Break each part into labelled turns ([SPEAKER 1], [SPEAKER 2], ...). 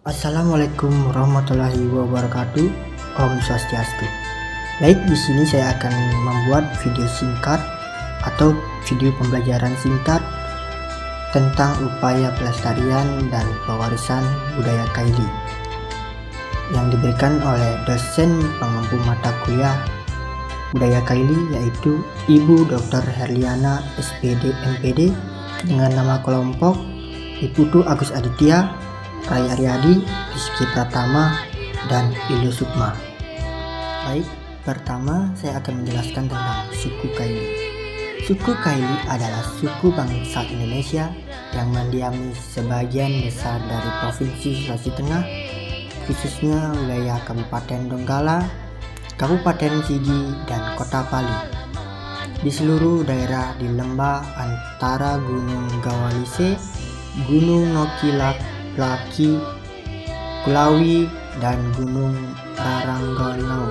[SPEAKER 1] Assalamualaikum warahmatullahi wabarakatuh. Om Swastiastu. Baik, di sini saya akan membuat video singkat atau video pembelajaran singkat tentang upaya pelestarian dan pewarisan budaya Kaili yang diberikan oleh dosen pengempu mata kuliah budaya Kaili, yaitu Ibu Dr. Herliana SPD MPD, dengan nama kelompok Iputu Agus Aditya, Rai Aryadi, Rizky Pratama, dan Ilyo Sukma. Baik, pertama saya akan menjelaskan tentang suku Kaili. Suku Kaili adalah suku bangsa Indonesia yang mendiami sebagian besar dari Provinsi Sulawesi Tengah, khususnya wilayah Kabupaten Donggala, Kabupaten Sigi, dan Kota Palu. Di seluruh daerah di lembah antara Gunung Gawalise, Gunung Nokilak, Laki, Kulawi, dan Gunung Raranggonau.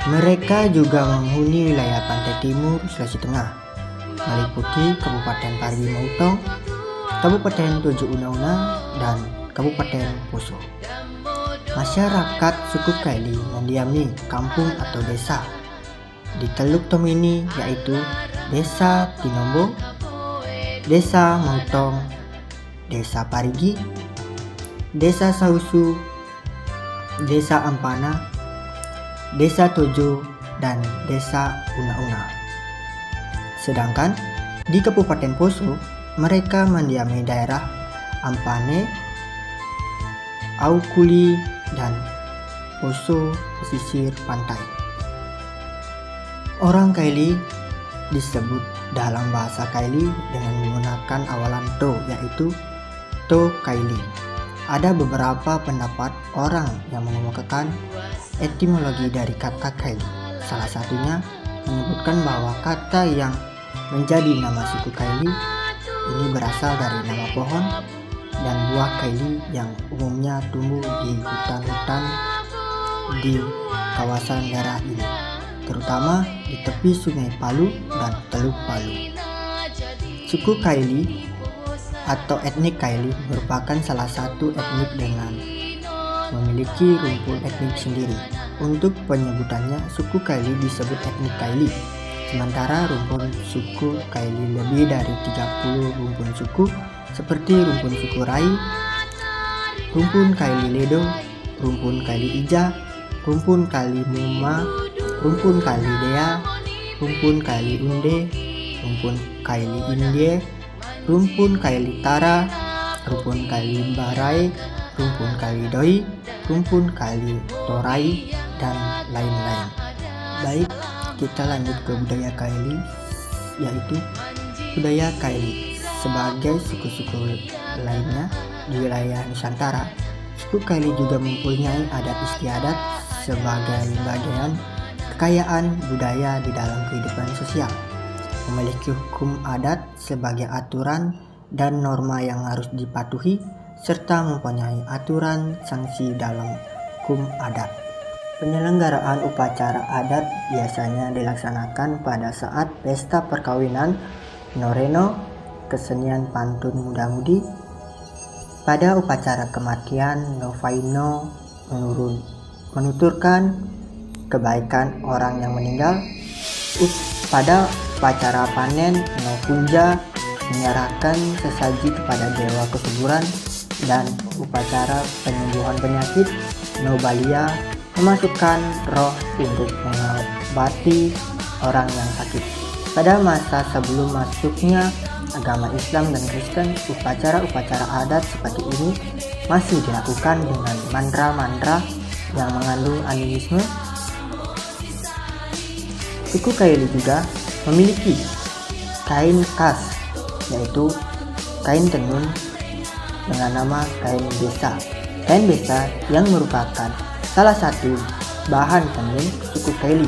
[SPEAKER 1] Mereka juga menghuni wilayah pantai timur Sulawesi Tengah, meliputi Kabupaten Parigi Mutong, Kabupaten Tojo Una-Una, dan Kabupaten Poso. Masyarakat suku Kaili mendiami kampung atau desa di Teluk Tomini, yaitu Desa Tinombo, Desa Mautong, Desa Parigi, Desa Sausu, Desa Ampana, Desa Tojo, dan Desa Una-Una. Sedangkan di Kabupaten Poso, mereka mendiami daerah Ampane, Aukuli, dan Poso pesisir pantai. Orang Kaili disebut dalam bahasa Kaili dengan menggunakan awalan to, yaitu To Kaili. Ada beberapa pendapat orang yang mengemukakan etimologi dari kata Kaili. Salah satunya menyebutkan bahwa kata yang menjadi nama suku Kaili ini berasal dari nama pohon dan buah Kaili yang umumnya tumbuh di hutan-hutan di kawasan daerah ini, terutama di tepi Sungai Palu dan Teluk Palu. Suku Kaili atau etnik Kaili merupakan salah satu etnik dengan memiliki rumpun etnik sendiri. Untuk penyebutannya, suku Kaili disebut etnik Kaili, sementara rumpun suku Kaili lebih dari 30 rumpun suku seperti rumpun suku Rai, rumpun Kaili Ledo, rumpun Kaili Ija, rumpun Kaili Muma, rumpun Kaili Dea, rumpun Kaili Unde, rumpun Kaili Indie, rumpun Kaili Tara, rumpun Kaili Barai, rumpun Kaili Doi, rumpun Kaili Torai, dan lain-lain. Baik, kita lanjut ke budaya Kaili, yaitu budaya Kaili. Sebagai suku-suku lainnya di wilayah Nusantara, suku Kaili juga mempunyai adat istiadat sebagai bagian kekayaan budaya di dalam kehidupan sosial, memiliki hukum adat sebagai aturan dan norma yang harus dipatuhi, serta mempunyai aturan sanksi dalam hukum adat. Penyelenggaraan upacara adat biasanya dilaksanakan pada saat pesta perkawinan, noreno, kesenian pantun muda-mudi, pada upacara kematian, novaino, menuturkan kebaikan orang yang meninggal, pada upacara panen, no punja, menyerahkan sesaji kepada dewa kesuburan, dan upacara penyembuhan penyakit, no balia, memasukkan roh untuk mengobati orang yang sakit. Pada masa sebelum masuknya agama Islam dan Kristen, upacara-upacara adat seperti ini masih dilakukan dengan mantra-mantra yang mengandung animisme. Suku Kaili juga memiliki kain khas, yaitu kain tenun dengan nama kain besa. Kain besa yang merupakan salah satu bahan tenun suku Kaili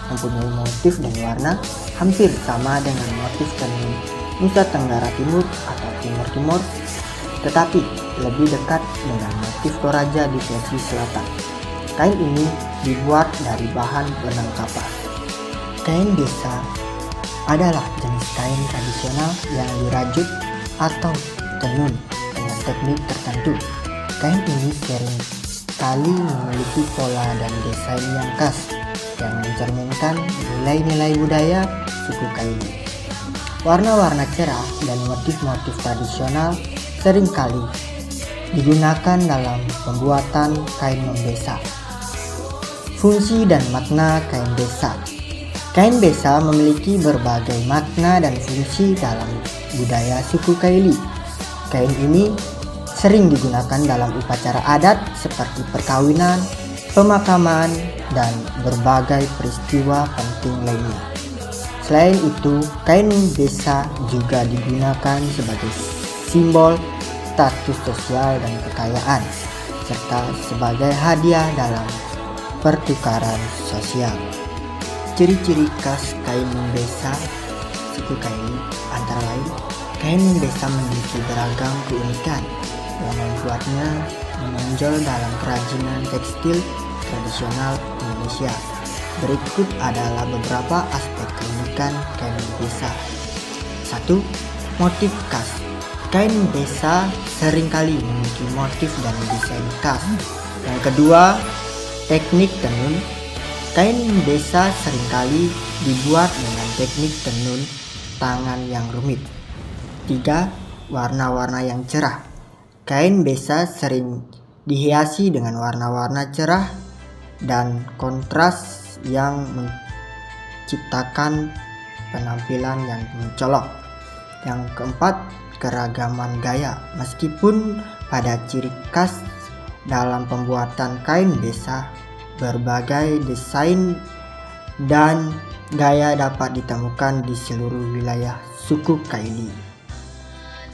[SPEAKER 1] mempunyai motif dan warna hampir sama dengan motif tenun Nusa Tenggara Timur atau Timur Timur, tetapi lebih dekat dengan motif Toraja di Sulawesi Selatan. Kain ini dibuat dari bahan benang kapas. Kain besa adalah jenis kain tradisional yang dirajut atau tenun dengan teknik tertentu. Kain ini sering kali memiliki pola dan desain yang khas yang mencerminkan nilai-nilai budaya suku Kaili. Warna-warna cerah dan motif-motif tradisional seringkali digunakan dalam pembuatan kain membesa. Fungsi dan makna kain besa. Kain besa memiliki berbagai makna dan fungsi dalam budaya suku Kaili. Kain ini sering digunakan dalam upacara adat seperti perkawinan, pemakaman, dan berbagai peristiwa penting lainnya. Selain itu, kain besa juga digunakan sebagai simbol status sosial dan kekayaan, serta sebagai hadiah dalam pertukaran sosial. Ciri-ciri khas kain membesa suku Kaili antara lain, kain membesa memiliki beragam keunikan yang membuatnya menonjol dalam kerajinan tekstil tradisional Indonesia. Berikut adalah beberapa aspek keunikan kain membesa. 1. Motif khas. Kain membesa seringkali memiliki motif dan desain khas. Yang kedua, teknik tenun. Kain membesa seringkali dibuat dengan teknik tenun tangan yang rumit. 3. Warna-warna yang cerah. Kain besa sering dihiasi dengan warna-warna cerah dan kontras yang menciptakan penampilan yang mencolok. Yang keempat, keragaman gaya. Meskipun pada ciri khas dalam pembuatan kain besa, berbagai desain dan gaya dapat ditemukan di seluruh wilayah suku Kaili.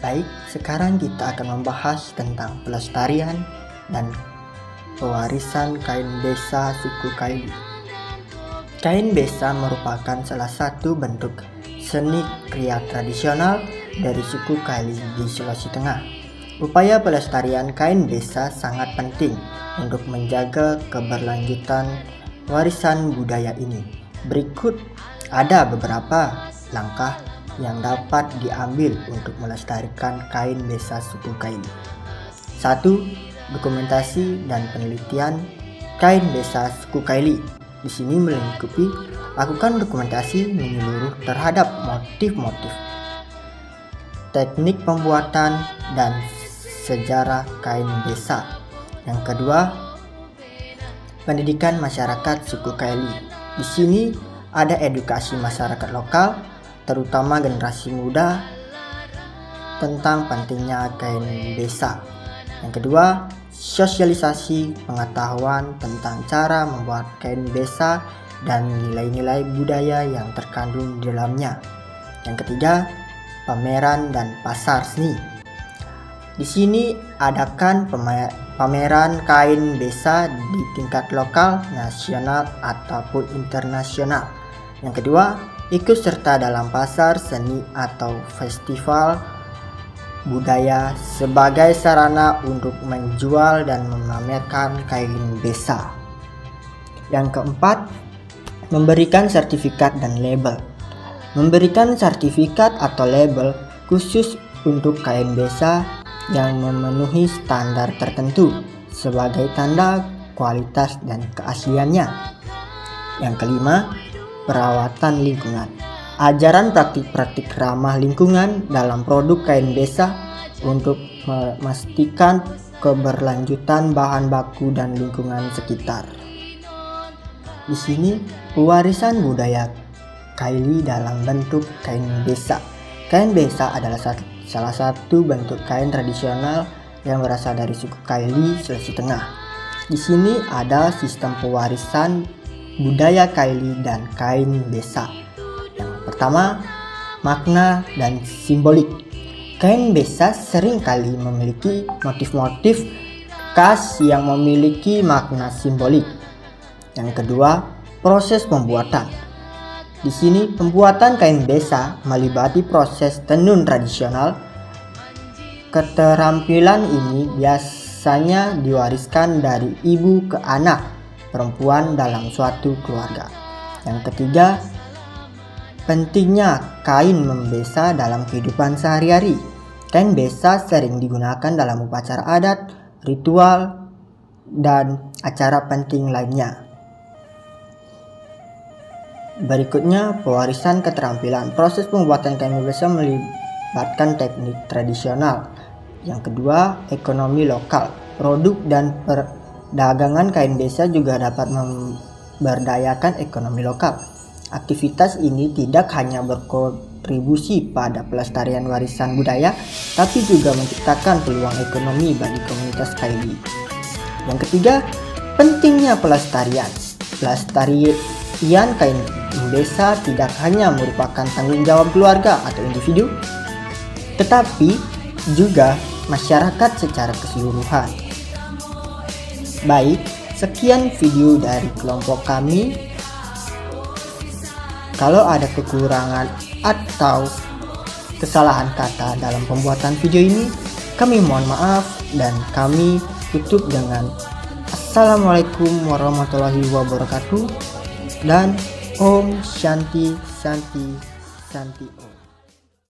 [SPEAKER 1] Baik, sekarang kita akan membahas tentang pelestarian dan pewarisan kain besa suku Kaili. Kain besa merupakan salah satu bentuk seni kria tradisional dari suku Kaili di Sulawesi Tengah. Upaya pelestarian kain besa sangat penting untuk menjaga keberlanjutan warisan budaya ini. Berikut ada beberapa langkah yang dapat diambil untuk melestarikan kain besa suku Kaili. 1. Dokumentasi dan penelitian kain besa suku Kaili. Di sini melingkupi lakukan dokumentasi menyeluruh terhadap motif-motif, teknik pembuatan, dan sejarah kain besa. Yang kedua, pendidikan masyarakat suku Kaili. Di sini ada edukasi masyarakat lokal, terutama generasi muda, tentang pentingnya kain besa. Yang kedua, sosialisasi pengetahuan tentang cara membuat kain besa dan nilai-nilai budaya yang terkandung di dalamnya. Yang ketiga, pameran dan pasar seni. Di sini adakan pameran kain besa di tingkat lokal, nasional, ataupun internasional. Yang kedua, ikut serta dalam pasar seni atau festival budaya sebagai sarana untuk menjual dan memamerkan kain besa. Yang keempat, memberikan sertifikat dan label. Memberikan sertifikat atau label khusus untuk kain besa yang memenuhi standar tertentu sebagai tanda kualitas dan keasliannya. Yang kelima, perawatan lingkungan. Ajaran praktik-praktik ramah lingkungan dalam produk kain besa untuk memastikan keberlanjutan bahan baku dan lingkungan sekitar. Di sini pewarisan budaya Kaili dalam bentuk kain besa. Kain besa adalah salah satu bentuk kain tradisional yang berasal dari suku Kaili, Sulawesi Tengah. Di sini ada sistem pewarisan budaya Kaili dan kain besa. Yang pertama, makna dan simbolik. Kain besa seringkali memiliki motif-motif khas yang memiliki makna simbolik. Yang kedua, proses pembuatan. Di sini pembuatan kain besa melibatkan proses tenun tradisional. Keterampilan ini biasanya diwariskan dari ibu ke anak perempuan dalam suatu keluarga. Yang ketiga, pentingnya kain membesa dalam kehidupan sehari-hari. Kain besa sering digunakan dalam upacara adat, ritual, dan acara penting lainnya. Berikutnya, pewarisan keterampilan. Proses pembuatan kain desa melibatkan teknik tradisional. Yang kedua, ekonomi lokal. Produk dan perdagangan kain desa juga dapat memberdayakan ekonomi lokal. Aktivitas ini tidak hanya berkontribusi pada pelestarian warisan budaya, tapi juga menciptakan peluang ekonomi bagi komunitas kaili. Yang ketiga, pentingnya pelestarian. Pelestarian kain desa tidak hanya merupakan tanggung jawab keluarga atau individu, tetapi juga masyarakat secara keseluruhan. Baik, sekian video dari kelompok kami. Kalau ada kekurangan atau kesalahan kata dalam pembuatan video ini, kami mohon maaf dan kami tutup dengan Assalamualaikum warahmatullahi wabarakatuh dan Om Shanti Santi Santi.